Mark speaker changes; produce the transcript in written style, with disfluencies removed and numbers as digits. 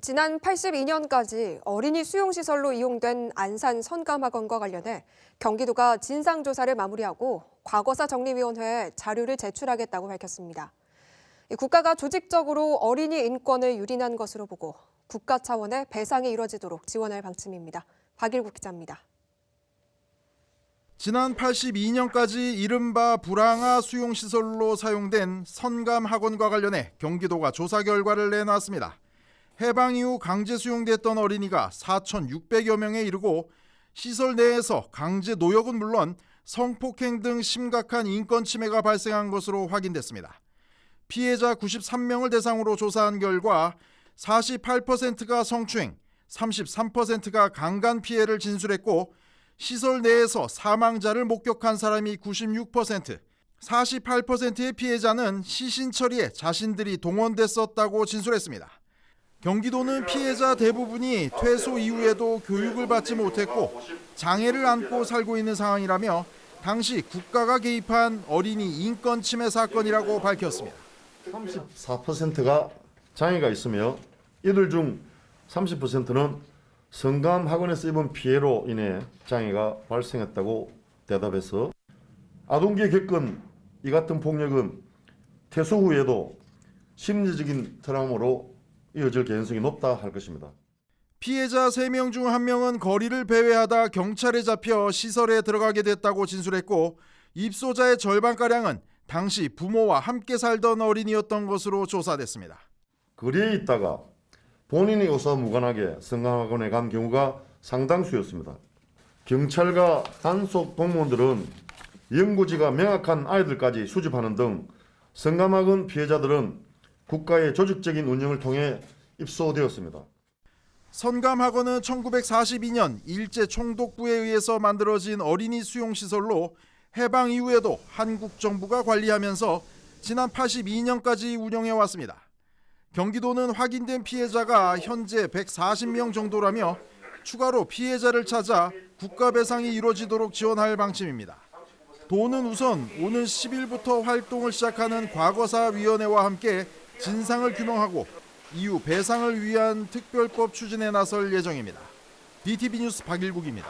Speaker 1: 지난 82년까지 어린이 수용시설로 이용된 안산 선감학원과 관련해 경기도가 진상조사를 마무리하고 과거사정리위원회에 자료를 제출하겠다고 밝혔습니다. 국가가 조직적으로 어린이 인권을 유린한 것으로 보고 국가 차원의 배상이 이뤄지도록 지원할 방침입니다. 박일국 기자입니다.
Speaker 2: 지난 82년까지 이른바 불황아 수용시설로 사용된 선감학원과 관련해 경기도가 조사 결과를 내놨습니다. 해방 이후 강제 수용됐던 어린이가 4,600여 명에 이르고 시설 내에서 강제 노역은 물론 성폭행 등 심각한 인권 침해가 발생한 것으로 확인됐습니다. 피해자 93명을 대상으로 조사한 결과 48%가 성추행, 33%가 강간 피해를 진술했고 시설 내에서 사망자를 목격한 사람이 96%, 48%의 피해자는 시신 처리에 자신들이 동원됐었다고 진술했습니다. 경기도는 피해자 대부분이 퇴소 이후에도 교육을 받지 못했고 장애를 안고 살고 있는 상황이라며 당시 국가가 개입한 어린이 인권 침해 사건이라고 밝혔습니다.
Speaker 3: 34%가 장애가 있으며 이들 중 30%는 성감학원에서 입은 피해로 인해 장애가 발생했다고 대답해서 아동기에 겪은 이 같은 폭력은 퇴소 후에도 심리적인 트라우마로 이어질 개연성이 높다 할 것입니다.
Speaker 2: 피해자 3명 중 1명은 거리를 배회하다 경찰에 잡혀 시설에 들어가게 됐다고 진술했고 입소자의 절반가량은 당시 부모와 함께 살던 어린이였던 것으로 조사됐습니다.
Speaker 3: 거리에 있다가 본인이 의사무관하게 성감학원에 간 경우가 상당수였습니다. 경찰과 단속 공무원들은 연고지가 명확한 아이들까지 수집하는 등 성감학원 피해자들은 국가의 조직적인 운영을 통해 입소되었습니다.
Speaker 2: 선감학원은 1942년 일제 총독부에 의해서 만들어진 어린이 수용시설로 해방 이후에도 한국 정부가 관리하면서 지난 82년까지 운영해왔습니다. 경기도는 확인된 피해자가 현재 140명 정도라며 추가로 피해자를 찾아 국가배상이 이루어지도록 지원할 방침입니다. 도는 우선 오는 10일부터 활동을 시작하는 과거사위원회와 함께 진상을 규명하고 이후 배상을 위한 특별법 추진에 나설 예정입니다. BTV 뉴스 박일국입니다.